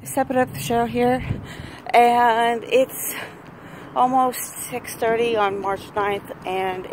Stepping up the show here, and it's almost 6:30 on March 9th, and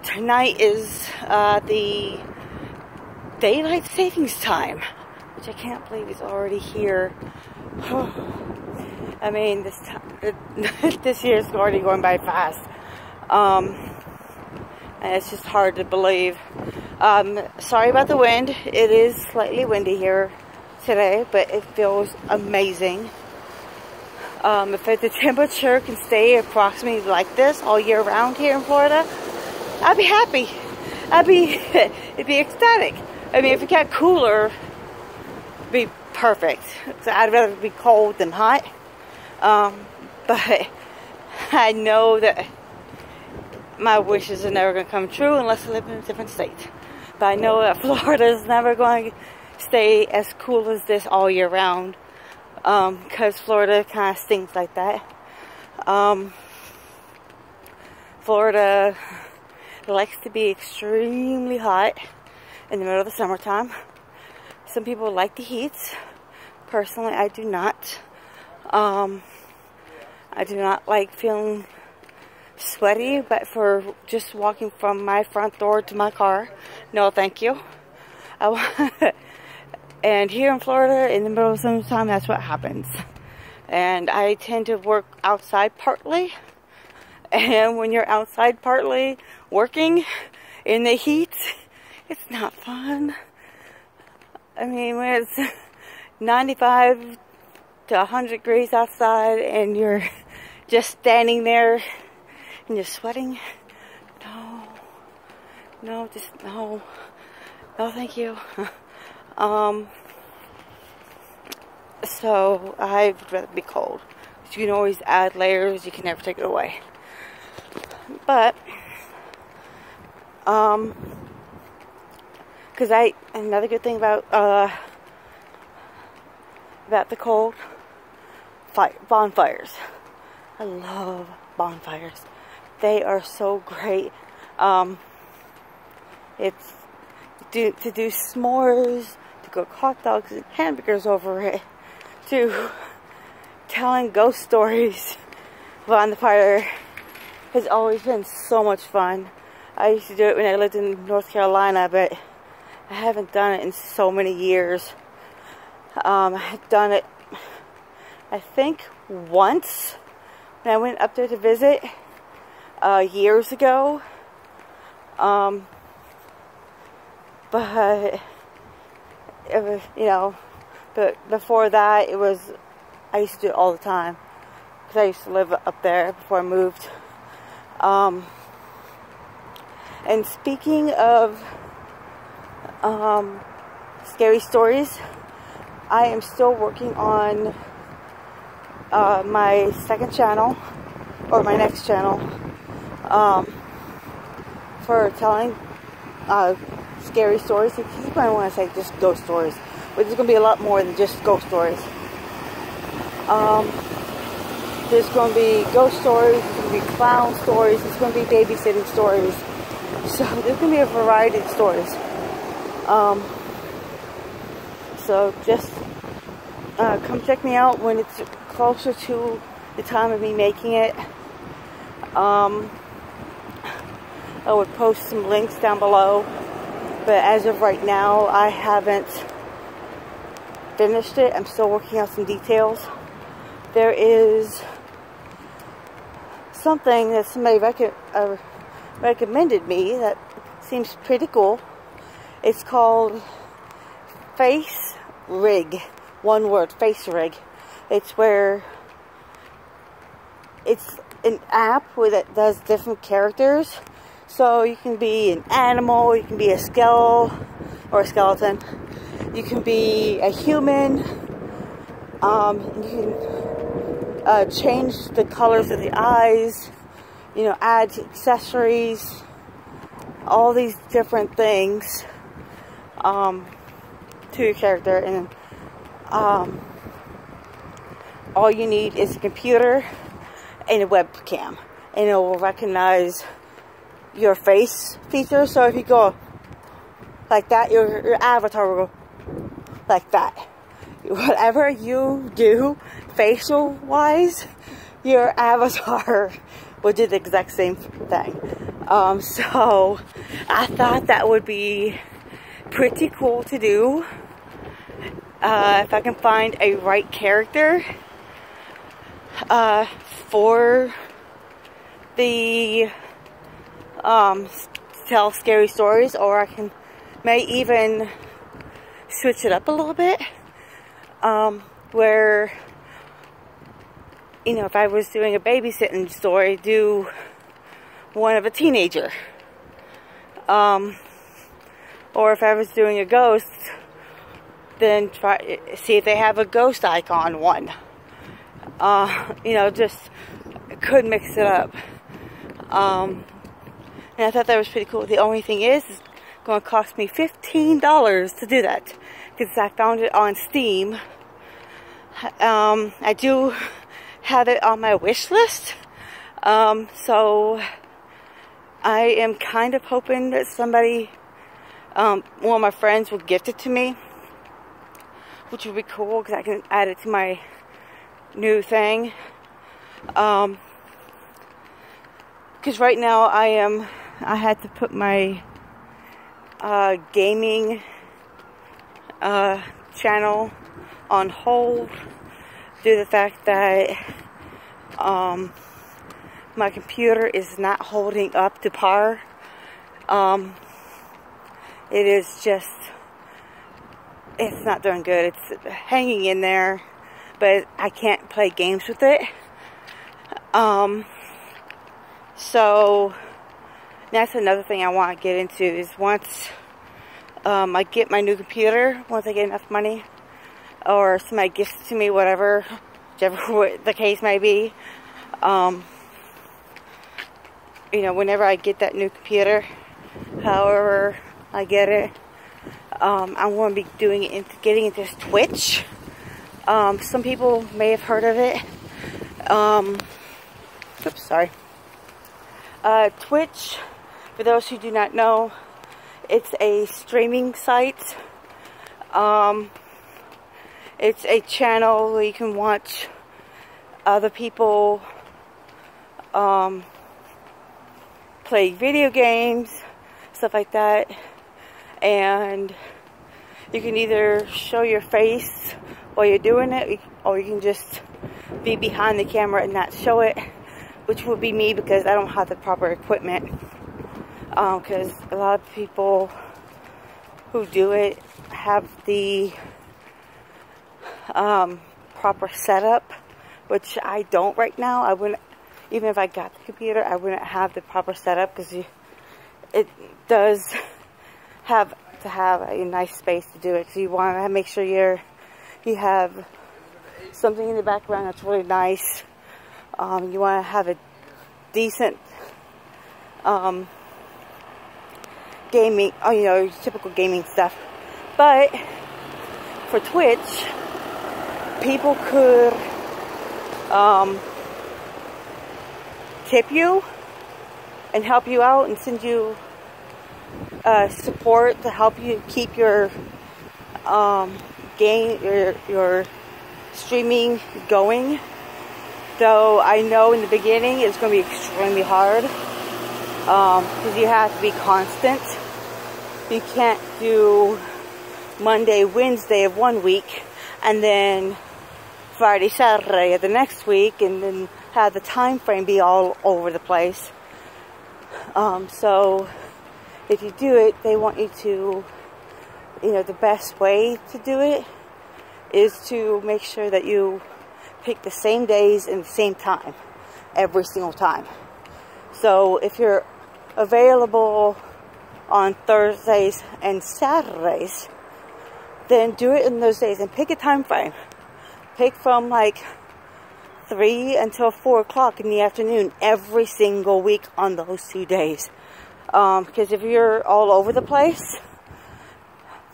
tonight is the daylight savings time, which I can't believe is already here. I mean, this year is already going by fast, and it's just hard to believe. Sorry about the wind. It is slightly windy here today, but it feels amazing. If the temperature can stay approximately like this all year round here in Florida, I'd be happy. It'd be ecstatic. I mean, if it got cooler, it'd be perfect. So I'd rather be cold than hot. But I know that my wishes are never going to come true unless I live in a different state. But I know that Florida is never going to stay as cool as this all year round, because Florida kind of stinks like that. Florida likes to be extremely hot in the middle of the summertime. Some people like the heat. Personally, I do not. I do not like feeling sweaty, but for just walking from my front door to my car, no thank you. And here in Florida, in the middle of summertime, that's what happens. And I tend to work outside partly. And when you're outside partly working in the heat, it's not fun. I mean, when it's 95 to 100 degrees outside and you're just standing there and you're sweating, no, thank you. So I'd rather be cold. You can always add layers, you can never take it away. But because another good thing about the cold, bonfires. I love bonfires. They are so great. It's to do s'mores, to cook hot dogs and hamburgers over it, to telling ghost stories on the fire has always been so much fun. I used to do it when I lived in North Carolina, but I haven't done it in so many years. I had done it, I think, once when I went up there to visit years ago. But it was, but before that, I used to do it all the time, because I used to live up there before I moved. And speaking of scary stories, I am still working on my second channel, or my next channel, for telling scary stories. You might want to say just ghost stories, but there's going to be a lot more than just ghost stories. There's going to be ghost stories, there's going to be clown stories, there's going to be babysitting stories. So there's going to be a variety of stories. So just come check me out when it's closer to the time of me making it. I would post some links down below, but as of right now, I haven't finished it. I'm still working out some details. There is something that somebody recommended me that seems pretty cool. It's called Face Rig. One word, Face Rig. It's where it's an app that does different characters. So you can be an animal, you can be a skeleton, you can be a human, you can change the colors of the eyes, add accessories, all these different things to your character. And all you need is a computer and a webcam, and it will recognize your face feature. So if you go like that, your avatar will go like that. whatever you do facial wise, your avatar will do the exact same thing. So I thought that would be pretty cool to do. If I can find a right character for the tell scary stories, or I may even switch it up a little bit, where, you know, if I was doing a babysitting story, do one of a teenager, or if I was doing a ghost, then see if they have a ghost icon one. You know, just could mix it up. And I thought that was pretty cool. The only thing is it's going to cost me $15 to do that, because I found it on Steam. I do have it on my wish list, so I am kind of hoping that somebody, one of my friends, will gift it to me, which would be cool because I can add it to my new thing. Because right now I had to put my gaming channel on hold due to the fact that my computer is not holding up to par. It is just, it's not doing good. It's hanging in there, but I can't play games with it. So that's another thing I want to get into, is once I get my new computer, once I get enough money, or somebody gifts it to me, whichever the case may be, you know, whenever I get that new computer, however I get it, I want to be doing it getting into Twitch. Some people may have heard of it. Oops, sorry. Twitch, for those who do not know, it's a streaming site. It's a channel where you can watch other people play video games, stuff like that, and you can either show your face while you're doing it, or you can just be behind the camera and not show it, which would be me because I don't have the proper equipment. Because a lot of people who do it have the proper setup, which I don't right now. I wouldn't, even if I got the computer, I wouldn't have the proper setup, because it does have to have a nice space to do it. So you want to make sure you have something in the background that's really nice. You want to have a decent gaming, you know, typical gaming stuff. But for Twitch, people could tip you and help you out and send you support to help you keep your your streaming going. Though I know in the beginning it's going to be extremely hard, because you have to be constant. You can't do Monday, Wednesday of one week, and then Friday, Saturday of the next week, and then have the time frame be all over the place. So if you do it, they want you to, you know, the best way to do it is to make sure that you pick the same days and the same time every single time. So if you're available on Thursdays and Saturdays, then do it in those days and pick a time frame. Pick from like 3 until 4 o'clock in the afternoon every single week on those 2 days. Because if you're all over the place,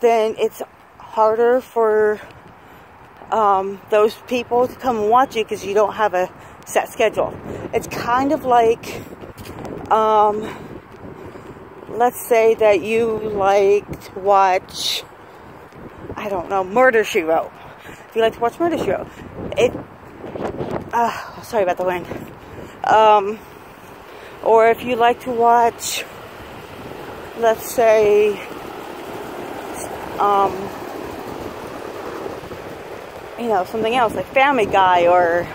then it's harder for those people to come and watch you, because you don't have a set schedule. It's kind of like, let's say that you like to watch, I don't know, Murder, She Wrote. If you like to watch murder show, sorry about the wind. Or if you like to watch, let's say, you know, something else like Family Guy or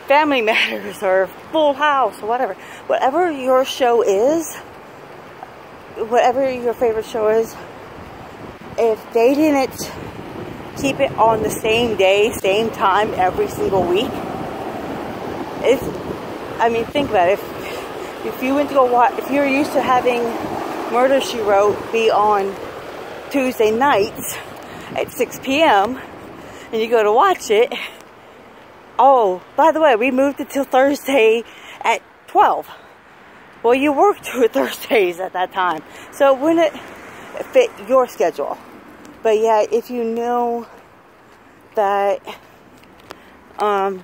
Family Matters or Full House or whatever. Whatever your show is, whatever your favorite show is, if they didn't keep it on the same day, same time every single week, I mean, think about it. If you went to go watch, if you're used to having Murder, She Wrote be on Tuesday nights at 6 p.m. and you go to watch it, oh, by the way, we moved it till Thursday at 12. Well, you work 2 Thursdays at that time, so it wouldn't fit your schedule. But yeah, if you know that, I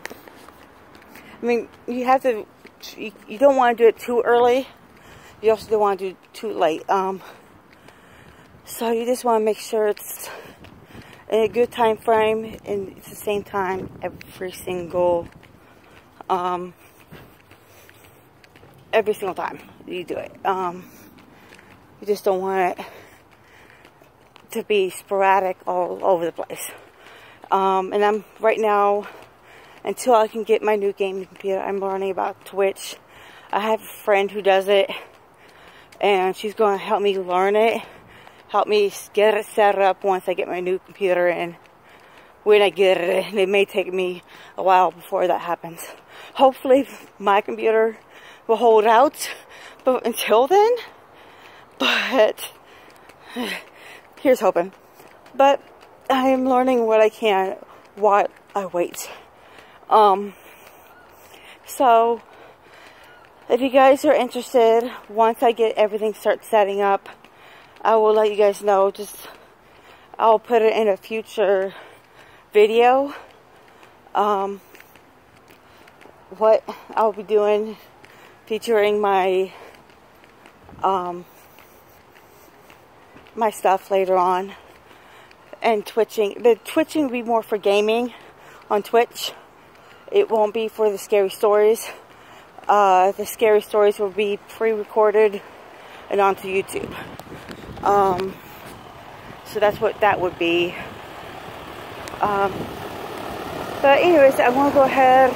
mean, you have to, you don't want to do it too early. You also don't want to do it too late. So you just want to make sure it's in a good time frame and it's the same time every single time you do it. You just don't want it to be sporadic all over the place. And I'm right now, until I can get my new gaming computer, I'm learning about Twitch. I have a friend who does it, and she's going to help me learn it, help me get it set up once I get my new computer. And when I get it, it may take me a while before that happens. Hopefully my computer will hold out, but until then, but here's hoping. But I am learning what I can while I wait. So if you guys are interested, once I get everything start setting up, I will let you guys know. I'll put it in a future video. What I'll be doing, featuring my my stuff later on, and twitching. The twitching will be more for gaming on Twitch. It won't be for the scary stories. The scary stories will be pre-recorded and onto YouTube. So that's what that would be. But anyways, I want to go ahead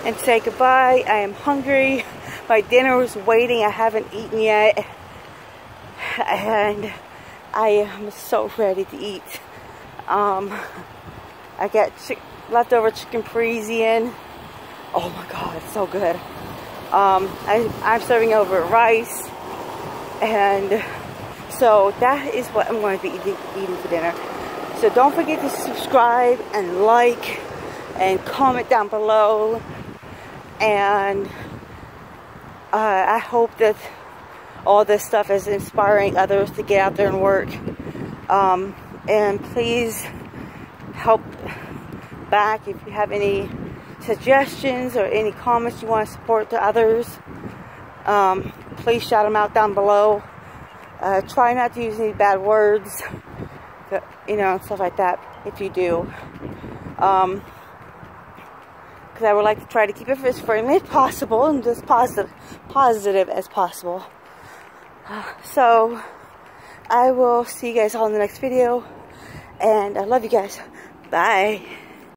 and say goodbye. I am hungry. My dinner is waiting. I haven't eaten yet. And I am so ready to eat. I got leftover chicken Parisian. Oh my god, it's so good. I'm serving over rice. And so that is what I'm going to be eating for dinner. So don't forget to subscribe and like and comment down below. And I hope that all this stuff is inspiring others to get out there and work. And please help back if you have any suggestions or any comments you want to support to others. Please shout them out down below. Try not to use any bad words, you know, stuff like that if you do. Because I would like to try to keep it as friendly as possible and just positive as possible. So I will see you guys all in the next video, and I love you guys. Bye.